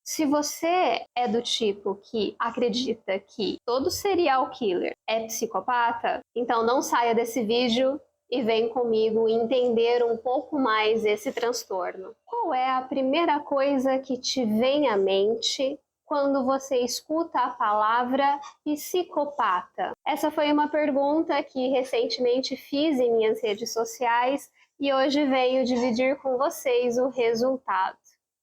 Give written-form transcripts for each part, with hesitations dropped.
Se você é do tipo que acredita que todo serial killer é psicopata, então não saia desse vídeo e vem comigo entender um pouco mais esse transtorno. Qual é a primeira coisa que te vem à mente quando você escuta a palavra psicopata? Essa foi uma pergunta que recentemente fiz em minhas redes sociais e hoje venho dividir com vocês o resultado.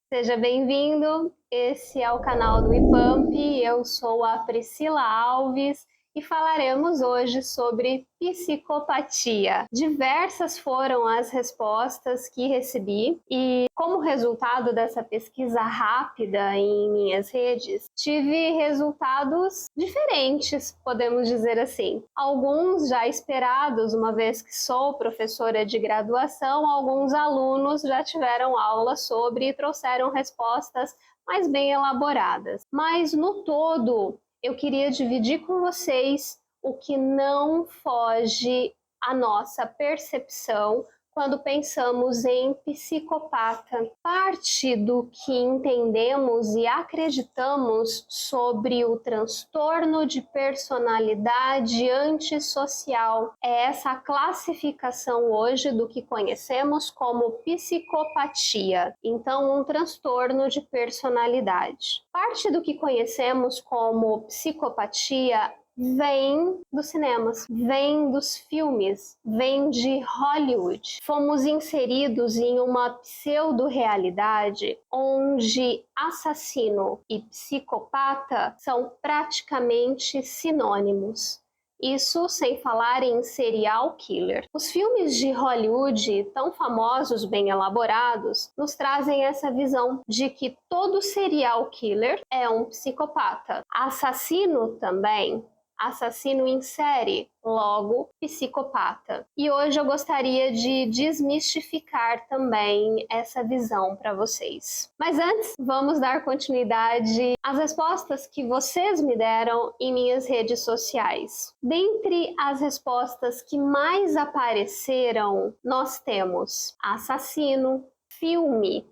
Seja bem-vindo, esse é o canal do IPAMP, eu sou a Priscila Alves e falaremos hoje sobre psicopatia. Diversas foram as respostas que recebi e, como resultado dessa pesquisa rápida em minhas redes, tive resultados diferentes, podemos dizer assim. Alguns já esperados, uma vez que sou professora de graduação, alguns alunos já tiveram aula sobre e trouxeram respostas mais bem elaboradas. Mas, no todo, eu queria dividir com vocês o que não foge à nossa percepção quando pensamos em psicopata. Parte do que entendemos e acreditamos sobre o transtorno de personalidade antissocial é essa classificação hoje do que conhecemos como psicopatia. Então, um transtorno de personalidade. Parte do que conhecemos como psicopatia vem dos cinemas, vem dos filmes, vem de Hollywood. Fomos inseridos em uma pseudo-realidade onde assassino e psicopata são praticamente sinônimos. Isso sem falar em serial killer. Os filmes de Hollywood, tão famosos, bem elaborados, nos trazem essa visão de que todo serial killer é um psicopata. Assassino também. Assassino em série, logo psicopata. E hoje eu gostaria de desmistificar também essa visão para vocês. Mas antes, vamos dar continuidade às respostas que vocês me deram em minhas redes sociais. Dentre as respostas que mais apareceram, nós temos assassino, filme.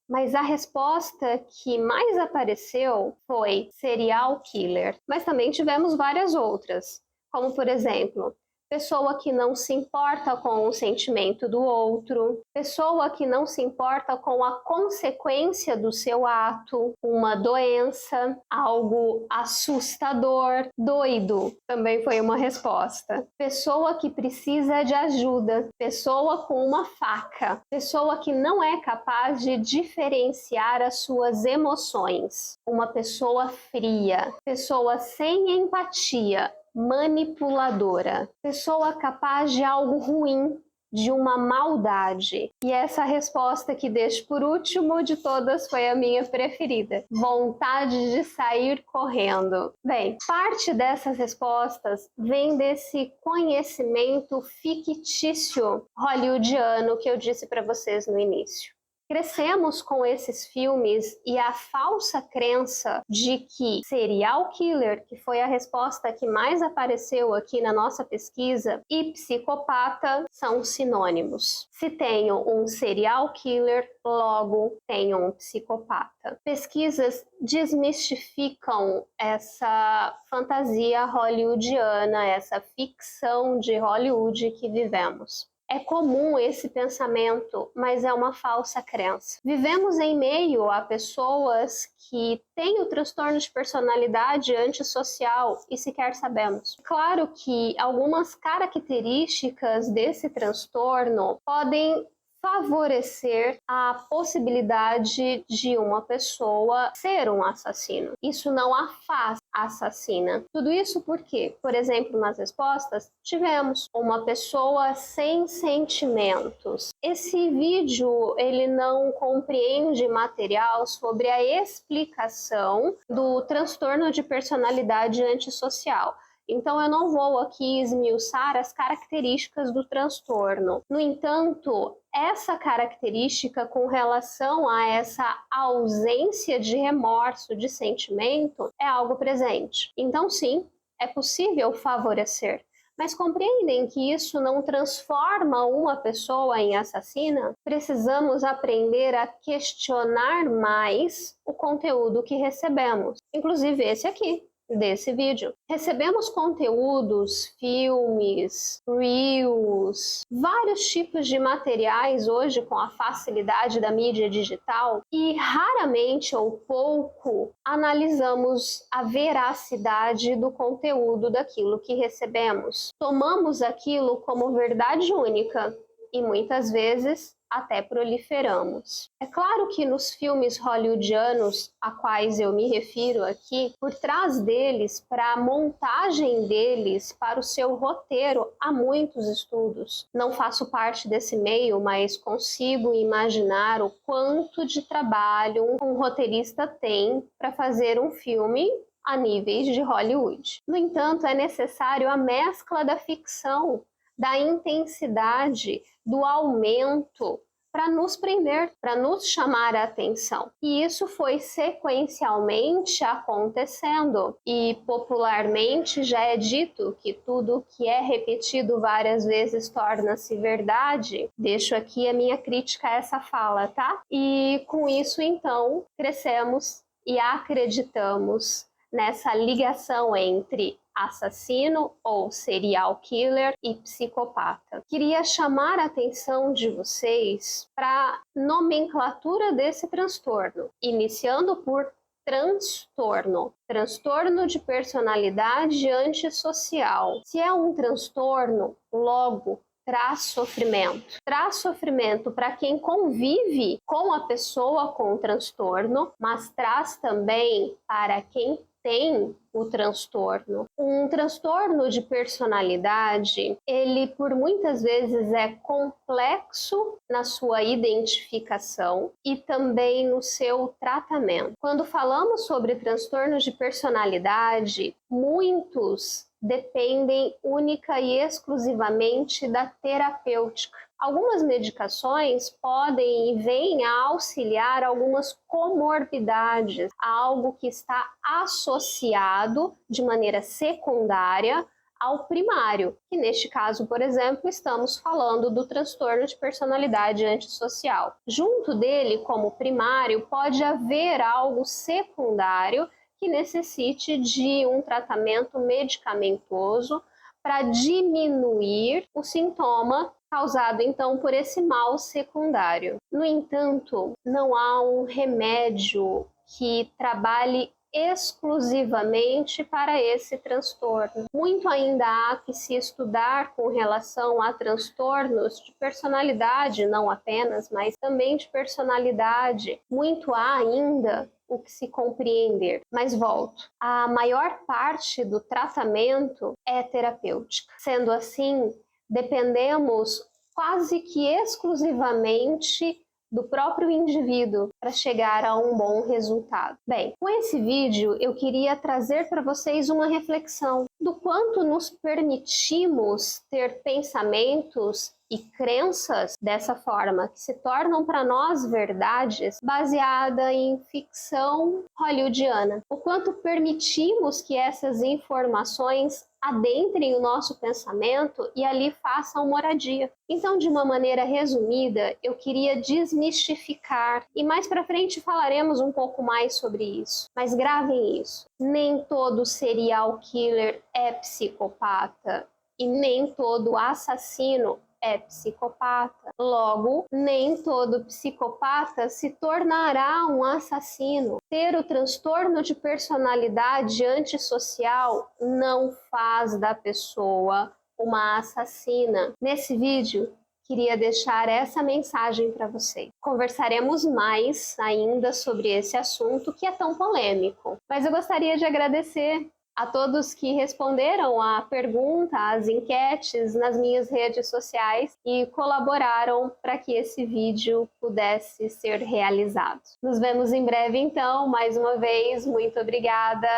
Mas a resposta que mais apareceu foi serial killer. Mas também tivemos várias outras, como por exemplo, pessoa que não se importa com o sentimento do outro, pessoa que não se importa com a consequência do seu ato, uma doença, algo assustador, doido, também foi uma resposta. Pessoa que precisa de ajuda, pessoa com uma faca, pessoa que não é capaz de diferenciar as suas emoções, uma pessoa fria, pessoa sem empatia, manipuladora, pessoa capaz de algo ruim, de uma maldade. E essa resposta que deixo por último de todas foi a minha preferida. Vontade de sair correndo. Bem, parte dessas respostas vem desse conhecimento fictício hollywoodiano que eu disse para vocês no início. Crescemos com esses filmes e a falsa crença de que serial killer, que foi a resposta que mais apareceu aqui na nossa pesquisa, e psicopata são sinônimos. Se tenho um serial killer, logo tenho um psicopata. Pesquisas desmistificam essa fantasia hollywoodiana, essa ficção de Hollywood que vivemos. É comum esse pensamento, mas é uma falsa crença. Vivemos em meio a pessoas que têm o transtorno de personalidade antissocial e sequer sabemos. Claro que algumas características desse transtorno podem favorecer a possibilidade de uma pessoa ser um assassino. Isso não a faz assassina. Tudo isso porque, por exemplo, nas respostas, tivemos uma pessoa sem sentimentos. Esse vídeo, ele não compreende material sobre a explicação do transtorno de personalidade antissocial. Então, eu não vou aqui esmiuçar as características do transtorno. No entanto, essa característica com relação a essa ausência de remorso, de sentimento, é algo presente. Então, sim, é possível favorecer, mas compreendem que isso não transforma uma pessoa em assassina? Precisamos aprender a questionar mais o conteúdo que recebemos, inclusive esse aqui, desse vídeo. Recebemos conteúdos, filmes, reels, vários tipos de materiais hoje com a facilidade da mídia digital e raramente ou pouco analisamos a veracidade do conteúdo daquilo que recebemos. Tomamos aquilo como verdade única e muitas vezes até proliferamos. É claro que nos filmes hollywoodianos, a quais eu me refiro aqui, por trás deles, para a montagem deles, para o seu roteiro, há muitos estudos. Não faço parte desse meio, mas consigo imaginar o quanto de trabalho um roteirista tem para fazer um filme a níveis de Hollywood. No entanto, é necessário a mescla da ficção, da intensidade, do aumento, para nos prender, para nos chamar a atenção. E isso foi sequencialmente acontecendo. E popularmente já é dito que tudo que é repetido várias vezes torna-se verdade. Deixo aqui a minha crítica a essa fala, tá? E com isso, então, crescemos e acreditamos nessa ligação entre assassino ou serial killer e psicopata. Queria chamar a atenção de vocês para a nomenclatura desse transtorno, iniciando por transtorno. Transtorno de personalidade antissocial. Se é um transtorno, logo traz sofrimento. Traz sofrimento para quem convive com a pessoa com o transtorno, mas traz também para quem tem o transtorno. Um transtorno de personalidade, ele por muitas vezes é complexo na sua identificação e também no seu tratamento. Quando falamos sobre transtornos de personalidade, muitos dependem única e exclusivamente da terapêutica. Algumas medicações podem e vêm a auxiliar algumas comorbidades, algo que está associado de maneira secundária ao primário, que neste caso, por exemplo, estamos falando do transtorno de personalidade antissocial. Junto dele, como primário, pode haver algo secundário que necessite de um tratamento medicamentoso para diminuir o sintoma causado então por esse mal secundário. No entanto, não há um remédio que trabalhe exclusivamente para esse transtorno. Muito ainda há que se estudar com relação a transtornos de personalidade, não apenas, mas também de personalidade. Muito há ainda o que se compreender. Mas volto. A maior parte do tratamento é terapêutica. Sendo assim, dependemos quase que exclusivamente do próprio indivíduo para chegar a um bom resultado. Bem, com esse vídeo eu queria trazer para vocês uma reflexão do quanto nos permitimos ter pensamentos e crenças dessa forma, que se tornam para nós verdades, baseada em ficção hollywoodiana. O quanto permitimos que essas informações adentrem o nosso pensamento e ali façam moradia. Então, de uma maneira resumida, eu queria desmistificar, e mais para frente falaremos um pouco mais sobre isso. Mas gravem isso. Nem todo serial killer é psicopata e nem todo assassino é psicopata. Logo, nem todo psicopata se tornará um assassino. Ter o transtorno de personalidade antissocial não faz da pessoa uma assassina. Nesse vídeo, queria deixar essa mensagem para vocês. Conversaremos mais ainda sobre esse assunto que é tão polêmico. Mas eu gostaria de agradecer a todos que responderam a pergunta, as enquetes nas minhas redes sociais e colaboraram para que esse vídeo pudesse ser realizado. Nos vemos em breve então, mais uma vez, muito obrigada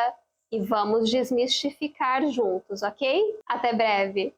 e vamos desmistificar juntos, ok? Até breve!